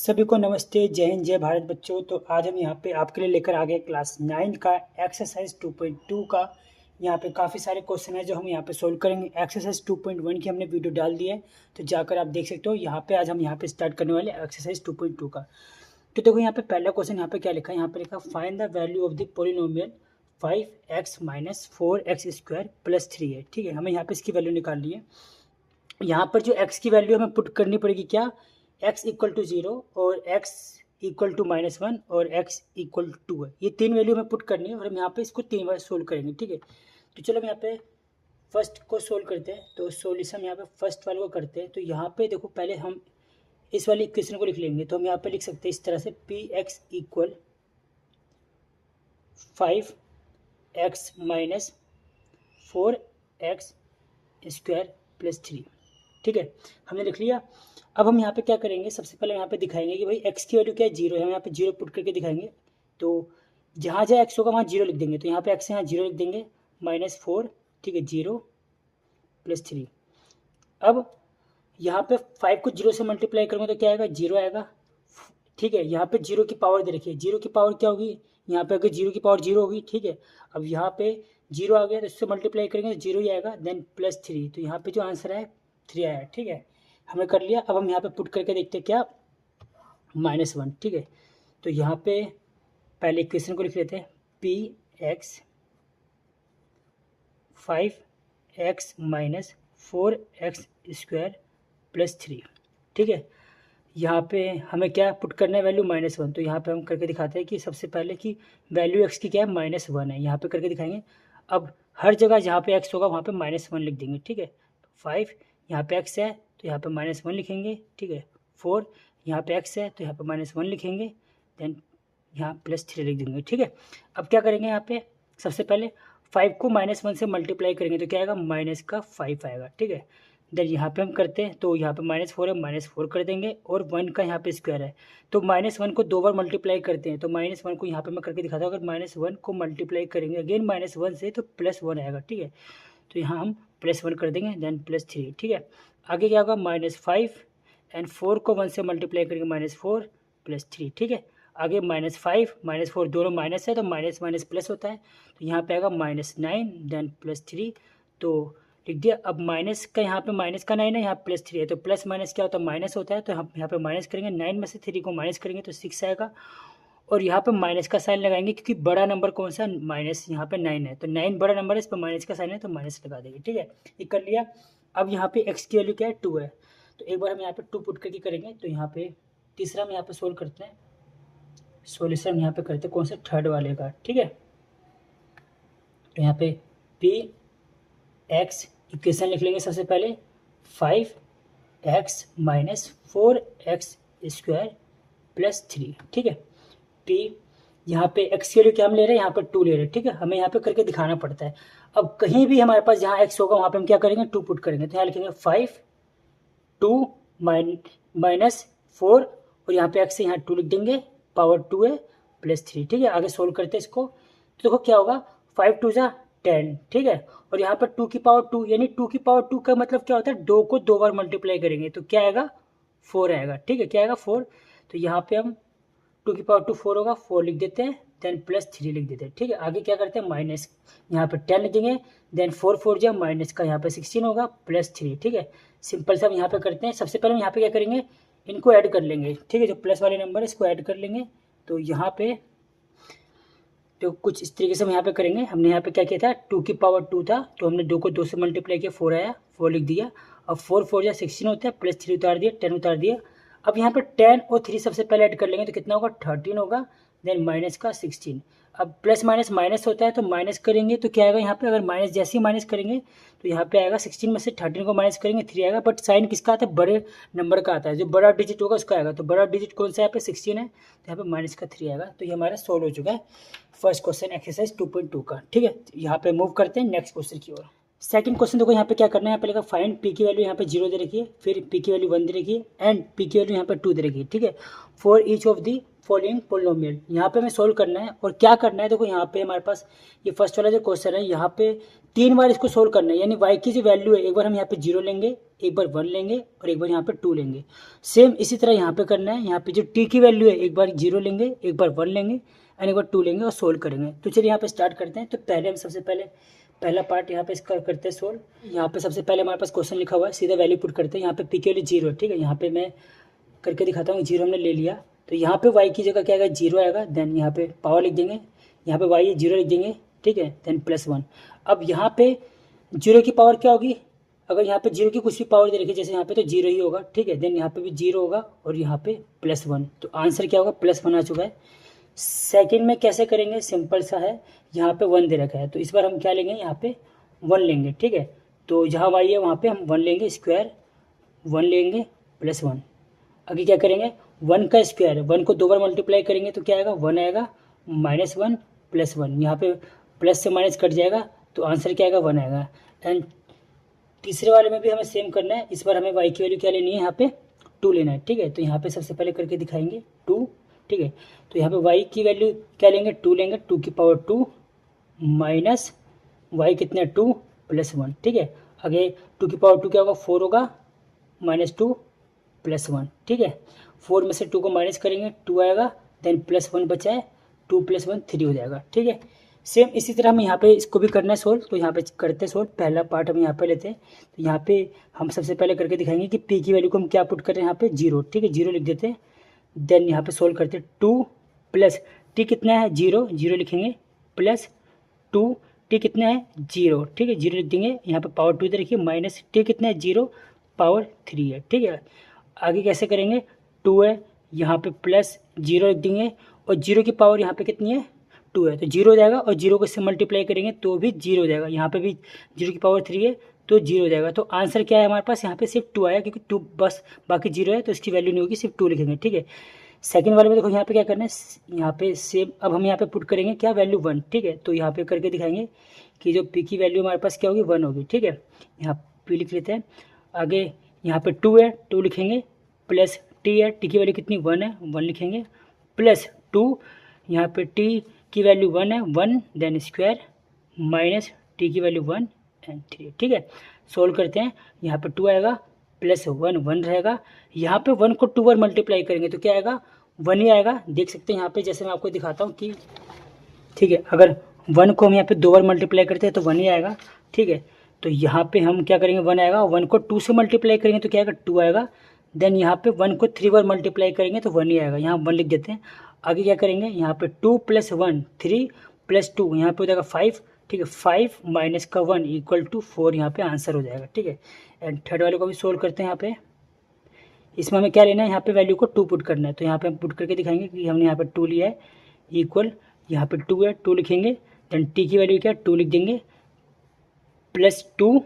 सभी को नमस्ते, जय हिंद, जय भारत बच्चों। तो आज हम यहाँ पे आपके लिए लेकर आ गए क्लास 9 का एक्सरसाइज 2.2 का। यहाँ पे काफ़ी सारे क्वेश्चन है जो हम यहाँ पे सोल्व करेंगे। एक्सरसाइज 2.1 की हमने वीडियो डाल दी है, तो जाकर आप देख सकते हो। यहाँ पे आज हम यहाँ पे स्टार्ट करने वाले एक्सरसाइज 2.2 का। तो देखो यहाँ पे पहला क्वेश्चन यहाँ पे क्या लिखा है, यहाँ पे लिखा find the value of the polynomial 5x minus 4x square plus 3 है। ठीक है, हमें यहाँ पे इसकी वैल्यू निकालनी है। यहाँ पर जो x की वैल्यू हमें पुट करनी पड़ेगी, क्या, x इक्वल टू 0 और x इक्वल टू -1 और x इक्वल टू है। ये तीन वैल्यू हमें पुट करनी है और हम यहाँ पे इसको 3 बार सोल्व करेंगे। ठीक है, तो चलो हम यहाँ पे फर्स्ट को सोल्व करते हैं। तो सोल्यूशन यहाँ पे फर्स्ट वाले को करते हैं। तो यहाँ पे देखो, पहले हम इस वाले इक्वेशन को लिख लेंगे। तो हम यहाँ पे लिख सकते हैं इस तरह से, px equal 5x minus 4x square plus 3। ठीक है, हमने लिख लिया। अब हम यहाँ पे क्या करेंगे, सबसे पहले यहाँ पे दिखाएंगे कि भाई x की वैल्यू क्या है, 0 है। हम यहाँ पे 0 पुट करके दिखाएंगे। तो जहाँ जहाँ x होगा वहाँ 0 लिख देंगे। तो यहाँ पे x यहाँ 0 लिख देंगे, -4, ठीक है, 0 प्लस 3। अब यहाँ पे 5 को 0 से मल्टीप्लाई करूँगा तो क्या आएगा, 0 आएगा। ठीक है, यहाँ पे 0 की पावर दे रखी है। 0 की पावर क्या होगी, यहाँ पे अगर 0 की पावर 0 होगी, ठीक है। अब यहाँ पे 0 आ गया तो इससे मल्टीप्लाई करेंगे तो 0 ही आएगा, देन प्लस 3। तो यहाँ पे जो आंसर है 3 आया। ठीक है, हमने कर लिया। अब हम यहाँ पे पुट करके देखते हैं, क्या, -1। ठीक है, तो यहाँ पे पहले इक्वेशन को लिख लेते हैं, px 5x minus 4x square plus 3। ठीक है, यहाँ पे हमें क्या पुट करना है, वैल्यू -1। तो यहाँ पे हम करके दिखाते हैं कि सबसे पहले कि वैल्यू x की क्या है, -1 है। यहाँ पे करके दिखाएंगे। अब हर जगह जहाँ पे x होगा वहाँ पे -1 लिख देंगे। ठीक है, 5 यहाँ पे x है तो यहाँ पे -1 लिखेंगे। ठीक है, 4 यहाँ पे x है तो यहाँ पे -1 लिखेंगे, देन यहाँ +3 लिख देंगे। ठीक है, अब क्या करेंगे, यहाँ पे सबसे पहले 5 को -1 से मल्टीप्लाई करेंगे तो क्या आएगा, -5 आएगा। ठीक है, देन यहाँ पे हम करते हैं तो यहाँ पे -4 है, -4 कर देंगे और 1 का यहाँ पे स्क्वायर है। तो -1 को 2 बार मल्टीप्लाई करते हैं। तो -1 को यहाँ पे मैं करके दिखाता हूँ। अगर -1 को मल्टीप्लाई करेंगे अगेन -1 से तो +1 आएगा। ठीक है, तो यहाँ हम +1 कर देंगे, देन +3। ठीक है, आगे क्या होगा, -5 एंड 4 को 1 से मल्टीप्लाई करेंगे, -4 +3। ठीक है, आगे -5 -4 दोनों माइनस है तो माइनस माइनस प्लस होता है। तो यहाँ पे आएगा -9 देन +3। तो लिख दिया। अब माइनस का यहाँ पे माइनस का 9 है, यहाँ +3 है। तो प्लस माइनस क्या होता है, माइनस होता है। तो हम यहाँ पे माइनस करेंगे, 9 में से 3 को माइनस करेंगे तो 6 आएगा। और यहाँ पे माइनस का साइन लगाएंगे क्योंकि बड़ा नंबर कौन सा, माइनस, यहाँ पे 9 है। तो 9 बड़ा नंबर है, इस पर माइनस का साइन है तो माइनस लगा देंगे। ठीक है, ये कर लिया। अब यहाँ पे x की वैल्यू क्या है, 2 है। तो एक बार हम यहाँ पे 2 पुट करके करेंगे। तो यहाँ पे तीसरा हम यहाँ पे सोल्व करते हैं। सोल्यूशन यहाँ पे करते हैं कौन से, थर्ड वाले का। ठीक है, तो यहाँ पे px इक्वेशन लिख लेंगे सबसे पहले, 5x minus 4x square plus 3। ठीक है, p यहाँ पे x के लिए क्या हम ले रहे हैं, यहाँ पर 2 ले रहे हैं। ठीक है, हमें यहाँ पे करके दिखाना पड़ता है। अब कहीं भी हमारे पास जहाँ x होगा वहाँ पे हम क्या करेंगे, 2 पुट करेंगे। तो यहाँ लिखेंगे 5 2 माइनस 4 और यहाँ पे x से यहाँ 2 लिख देंगे, पावर 2 है +3। ठीक है, आगे सोल्व करते हैं इसको। तो देखो क्या होगा, 5 2 जा 10। ठीक है, और यहाँ पर 2 की पावर 2, यानी 2 की पावर 2 का मतलब क्या होता है, 2 को 2 बार मल्टीप्लाई करेंगे तो क्या आएगा, 4 आएगा। ठीक है, क्या आएगा, 4। तो यहाँ पे हम 2 की पावर 2 4 होगा, 4 लिख देते हैं, देन +3 लिख देते हैं। ठीक है, आगे क्या करते हैं, माइनस यहाँ पे 10 लिख देंगे, देन 4 4 जा माइनस का यहाँ पे 16 होगा +3। ठीक है, सिंपल सा हम यहाँ पे करते हैं। सबसे पहले हम यहाँ पे क्या करेंगे, इनको ऐड कर लेंगे। ठीक है, जो प्लस वाले नंबर है इसको ऐड कर लेंगे। तो यहाँ पे तो कुछ इस तरीके से हम यहाँ पे करेंगे। हमने यहाँ पे क्या किया था, 2 की पावर 2 था तो हमने 2 को 2 से मल्टीप्लाई किया, 4 आया, 4 लिख दिया। अब 4 4 या 16 होता है, +3 उतार दिया, 10 उतार दिया। अब यहाँ पे 10 और 3 सबसे पहले ऐड कर लेंगे तो कितना होगा, 13 होगा, देन माइनस का 16। अब प्लस माइनस माइनस होता है तो माइनस करेंगे तो क्या आएगा, यहाँ पे अगर माइनस जैसे ही माइनस करेंगे तो यहाँ पे आएगा 16 में से 13 को माइनस करेंगे 3 आएगा। बट साइन किसका आता है, बड़े नंबर का आता है, जो बड़ा डिजिट होगा उसका आएगा। तो बड़ा डिजिट कौन सा है, यहाँ पे 16 है, तो यहाँ पे माइनस का 3 आएगा। तो ये हमारा सोल्व हो चुका है फर्स्ट क्वेश्चन एक्सरसाइज 2.2 का। ठीक है, यहाँ पे मूव करते हैं नेक्स्ट क्वेश्चन की ओर। सेकंड क्वेश्चन देखो, यहाँ पे क्या करना है, यहाँ पे लिखा फाइंड पी की वैल्यू, यहाँ पे 0 दे रखी है, फिर पी की वैल्यू 1 दे रखी है एंड पी की वैल्यू यहाँ पे 2 दे रखी है। ठीक है, for each of the following polynomial. यहाँ पे हमें सोल्व करना है और क्या करना है, देखो यहाँ पे हमारे पास ये फर्स्ट वाला जो क्वेश्चन है, यहाँ पे 3 बार इसको सोल्व करना है। यानी y की जो वैल्यू है, एक बार हम यहाँ पे 0 लेंगे, एक बार 1 लेंगे और एक बार यहाँ पे 2 लेंगे। सेम इसी तरह यहाँ पे करना है। यहाँ पे जो t की वैल्यू है, एक बार 0 लेंगे, एक बार 1 लेंगे एंड एक बार 2 लेंगे और सोल्व करेंगे। तो चलिए यहाँ पे स्टार्ट करते हैं। तो पहले हम सबसे पहले पहला पार्ट यहाँ पे इसका करते हैं सोल्व। यहाँ पे सबसे पहले हमारे पास क्वेश्चन लिखा हुआ है, सीधा वैल्यू पुट करते हैं। यहाँ पे p की वैल्यू 0 है, ठीक है। यहाँ पे मैं करके दिखाता हूँ, 0 हमने ले लिया। तो यहाँ पे y की जगह क्या आएगा, 0 आएगा। देन यहाँ पे पावर लिख देंगे, यहाँ पे y 0 लिख देंगे, ठीक है। देन +1। अब यहाँ पे 0 की पावर क्या होगी, अगर यहाँ पे 0 की कुछ भी पावर दे रखी है जैसे यहाँ पे, तो 0 ही होगा, ठीक है। देन यहाँ पे भी 0 होगा और यहाँ पे +1। तो आंसर क्या होगा, +1 आ चुका है। सेकंड में कैसे करेंगे, सिंपल सा है। यहाँ पे 1 दे रखा है, तो इस बार हम क्या लेंगे, यहाँ पे 1 लेंगे, ठीक है। तो जहाँ y है वहाँ पे हम 1 लेंगे, स्क्वायर 1 लेंगे +1। आगे क्या करेंगे, 1 का स्क्वायर, 1 को 2 बार मल्टीप्लाई करेंगे तो क्या आएगा, 1 आएगा, -1 +1। यहाँ पे प्लस से माइनस कट जाएगा तो आंसर क्या आएगा, 1 आएगा। एंड तीसरे वाले में भी हमें सेम करना है। इस बार हमें y की वैल्यू क्या लेनी है, यहाँ पे 2 लेना है, ठीक है। तो यहाँ पे सबसे पहले करके दिखाएंगे 2, ठीक है। तो यहाँ पे y की वैल्यू क्या लेंगे, 2 लेंगे, 2 की पावर 2 माइनस y कितने 2 +1, ठीक है। आगे 2 की पावर 2 क्या होगा, 4 होगा, -2 +1, ठीक है। 4 में से 2 को माइनस करेंगे, 2 आएगा, देन +1 बचा है, 2 + 1 3 हो जाएगा, ठीक है। सेम इसी तरह हम यहाँ पे इसको भी करना है सोल्व। तो यहाँ पे करते हैं सोल्व। पहला पार्ट हम यहाँ पे लेते हैं। तो यहाँ पे हम सबसे पहले करके दिखाएंगे कि p की वैल्यू को हम क्या पुट कर रहे हैं, यहाँ पे 0, ठीक है, 0 लिख देते हैं। देन यहाँ पे सोल्व करते हैं, 2 प्लस t कितना है, 0 लिखेंगे, प्लस 2 t कितना है, 0, ठीक है, 0 लिख देंगे। यहाँ पे पावर 2 दे रखिए, माइनस t कितना है, 0 पावर 3 है, ठीक है। आगे कैसे करेंगे, 2 है, यहाँ पे प्लस 0 लिख देंगे और 0 की पावर यहाँ पे कितनी है, 2 है, तो 0 हो जाएगा। और 0 को इससे मल्टीप्लाई करेंगे तो भी 0 हो जाएगा। यहाँ पे भी 0 की पावर 3 है तो 0 हो जाएगा। तो आंसर क्या है हमारे पास, यहाँ पे सिर्फ 2 आया, क्योंकि 2 बस, बाकी 0 है तो इसकी वैल्यू नहीं होगी, सिर्फ 2 लिखेंगे, ठीक है। सेकंड वाले में देखो यहाँ पे क्या करना है, यहाँ पे सेम अब हम यहाँ पे पुट करेंगे क्या, वैल्यू 1, ठीक है। तो यहाँ पे करके दिखाएंगे कि जो p की वैल्यू हमारे पास क्या होगी, 1 होगी, ठीक है। यहाँ p लिख लेते हैं। आगे यहाँ पे 2 है, 2 लिखेंगे, प्लस t है, t की वैल्यू कितनी 1 है, 1 लिखेंगे, प्लस 2, यहाँ पे t की वैल्यू 1 है, 1 देन स्क्वायर माइनस t की वैल्यू 1 एंड 3, ठीक है। सोल्व करते हैं। यहाँ पे 2 आएगा, प्लस 1 1 रहेगा। यहाँ पे 1 को 2 बार मल्टीप्लाई करेंगे तो क्या आएगा, 1 ही आएगा। देख सकते हैं यहाँ पे, जैसे मैं आपको दिखाता हूँ कि, ठीक है, अगर 1 को हम यहाँ पे 2 बार मल्टीप्लाई करते हैं तो 1 ही आएगा, ठीक है। तो यहाँ पे हम क्या करेंगे, 1 आएगा, 1 को 2 से मल्टीप्लाई करेंगे तो क्या आएगा, 2 आएगा। देन यहाँ पे 1 को 3 बार मल्टीप्लाई करेंगे तो 1 ही आएगा, यहाँ 1 लिख देते हैं। आगे क्या करेंगे, यहाँ पे 2 + 1 3 + 2 यहाँ पे हो जाएगा 5, ठीक है। 5 माइनस का 1 = 4 यहाँ पे आंसर हो जाएगा, ठीक है। एंड थर्ड वाले को भी सोल्व करते हैं। यहाँ पे इसमें हमें क्या लेना है, यहाँ पे वैल्यू को 2 पुट करना है। तो यहाँ पे हम पुट करके दिखाएंगे कि हमने यहाँ पे 2 लिया है, इक्वल यहाँ पे 2 है, 2 लिखेंगे। देन t की वैल्यू क्या है, 2 लिख देंगे, प्लस 2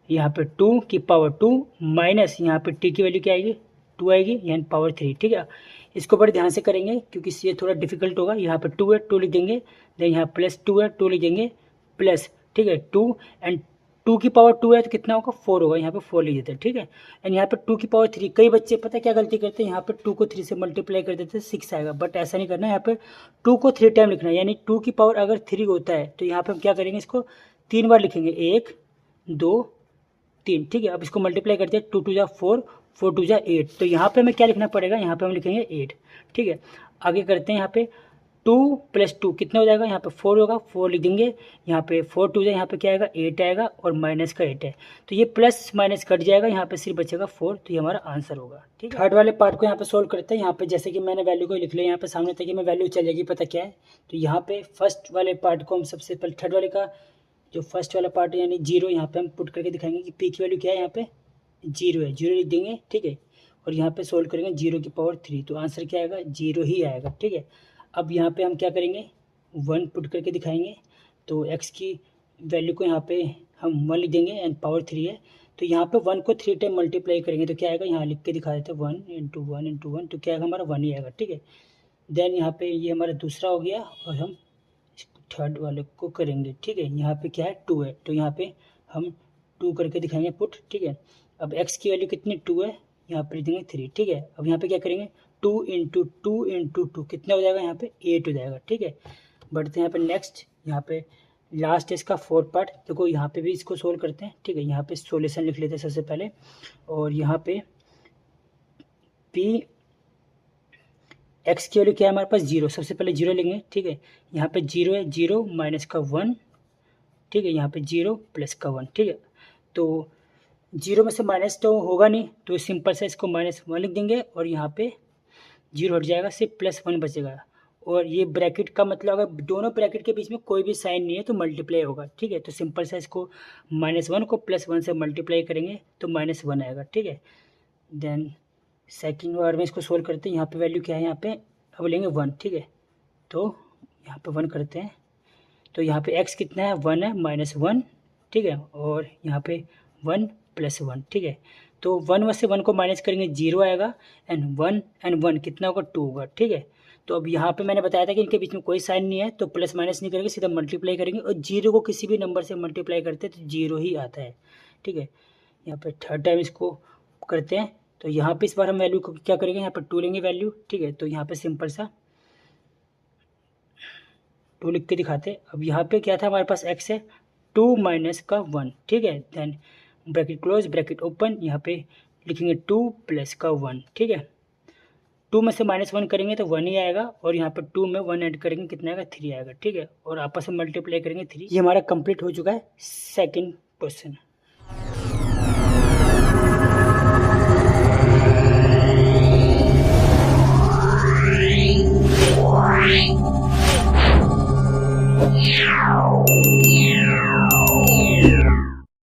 यहाँ पे 2 की पावर 2 माइनस यहाँ पे t की वैल्यू क्या आएगी, 2 आएगी, यानी पावर 3, ठीक है। इसको बड़े ध्यान से करेंगे क्योंकि ये थोड़ा डिफिकल्ट होगा। यहाँ पे 2 है, 2 लिख देंगे, देन यहाँ प्लस 2 है, 2 लिख देंगे, प्लस, ठीक है, 2 एंड 2 की पावर 2 है तो कितना होगा, 4 होगा, यहाँ पे 4 लिख देते हैं, ठीक है। एंड यहाँ पे 2 की पावर 3, कई बच्चे पता है क्या गलती करते हैं, यहाँ पे 2 को 3 से मल्टीप्लाई कर देते हैं, 6 आएगा, बट ऐसा नहीं करना है। यहाँ पे 2 को 3 टाइम लिखना है, यानी 2 की पावर अगर 3 होता है तो यहाँ पे हम क्या करेंगे, इसको 3 बार लिखेंगे, 1 2 3, ठीक है। अब इसको मल्टीप्लाई करते हैं, 2 2 जा 4, 4 2 जा 8, तो यहाँ पे हमें क्या लिखना पड़ेगा, यहाँ पे हम लिखेंगे 8, ठीक है। आगे करते हैं, यहाँ पे 2 + 2 कितना हो जाएगा, यहाँ पे 4 होगा, 4 लिख देंगे, यहाँ पे 4 2 जा, यहाँ पे क्या आएगा, 8 आएगा और माइनस का 8 है, तो ये प्लस माइनस कट जाएगा, यहाँ पे सिर्फ बचेगा 4, तो ये हमारा आंसर होगा, ठीक है। थर्ड वाले पार्ट को यहाँ पे सोल्व करते हैं। यहाँ पे जैसे कि मैंने वैल्यू को लिख लिया यहाँ पे सामने तक, मैं वैल्यू चल जाएगी, पता क्या है। तो यहाँ पे फर्स्ट वाले पार्ट को हम सबसे पहले, थर्ड वाले का जो फर्स्ट वाला पार्ट है यानी 0, यहाँ पे हम पुट करके दिखाएंगे कि p की वैल्यू क्या है, यहाँ पे 0 है, 0 लिख देंगे, ठीक है। और यहाँ पे सोल्व करेंगे 0 की पावर 3, तो आंसर क्या आएगा, 0 ही आएगा, ठीक है। अब यहाँ पे हम क्या करेंगे, 1 पुट करके दिखाएंगे। तो x की वैल्यू को यहाँ पे हम 1 लिख देंगे एंड पावर 3 है, तो यहाँ पे 1 को 3 टाइम मल्टीप्लाई करेंगे तो क्या आएगा, यहाँ लिख के दिखा देते हैं, 1 × 1 × 1, तो क्या आएगा, हमारा 1 ही आएगा, ठीक है। देन यहाँ पे ये हमारा दूसरा हो गया और हम थर्ड वाले को करेंगे, ठीक है। यहाँ पे क्या है, 2 है, तो यहाँ पे हम 2 करके दिखाएंगे पुट, ठीक है। अब x की वैल्यू कितनी 2 है, यहाँ पे लिख देंगे 3, ठीक है। अब यहाँ पे क्या करेंगे, 2 कितना हो जाएगा यहाँ पे 8 हो जाएगा। ठीक है, बढ़ते हैं यहाँ पे नेक्स्ट। यहाँ पे लास्ट है इसका 4 पार्ट। देखो यहाँ पे भी इसको सोल्व करते हैं। ठीक है, यहाँ पे सॉल्यूशन लिख लेते हैं सबसे पहले, और यहाँ पे पी एक्स की वैल्यू क्या है हमारे पास 0, सबसे पहले 0 लेंगे। ठीक है, यहाँ पे 0 है, 0 माइनस का 1। ठीक है, यहाँ पे 0 प्लस का 1। ठीक है, तो 0 में से माइनस तो होगा नहीं, तो सिंपल से इसको -1 लिख देंगे, और यहाँ पे 0 हट जाएगा, सिर्फ +1 बचेगा। और ये ब्रैकेट का मतलब अगर दोनों ब्रैकेट के बीच में कोई भी साइन नहीं है तो मल्टीप्लाई होगा। ठीक है, तो सिंपल से इसको -1 को +1 से मल्टीप्लाई करेंगे तो -1 आएगा। ठीक है, देन सेकंड बार में इसको सोल्व करते हैं। यहाँ पे वैल्यू क्या है, यहाँ पे अब लेंगे 1। ठीक है, तो यहाँ पे 1 करते हैं, तो यहाँ पे x कितना है 1 है, -1। ठीक है, और यहाँ पे 1 + 1। ठीक है, तो 1 में से 1 को माइनस करेंगे 0 आएगा, एंड 1 कितना होगा 2 होगा। ठीक है, तो अब यहाँ पे मैंने बताया था कि इनके बीच में कोई साइन नहीं है, तो प्लस माइनस नहीं करेंगे, सीधा मल्टीप्लाई करेंगे, और 0 को किसी भी नंबर से मल्टीप्लाई करते हैं तो 0 ही आता है। ठीक है, यहाँ पे थर्ड टाइम इसको करते हैं, तो यहाँ पे इस बार हम वैल्यू को क्या करेंगे, यहाँ पर 2 लेंगे वैल्यू। ठीक है, तो यहाँ पे सिंपल सा 2 लिख के दिखाते। अब यहाँ पे क्या था हमारे पास x है 2 माइनस का 1। ठीक है, then bracket close bracket open, यहाँ पे लिखेंगे 2 प्लस का 1। ठीक है, 2 में से -1 करेंगे तो 1 ही आएगा, और यहाँ पर 2 में 1 ऐड करेंगे कितना आएगा 3 आएगा। ठीक है, और आपस में मल्टीप्लाई करेंगे 3। ये हमारा कंप्लीट हो चुका है सेकंड क्वेश्चन।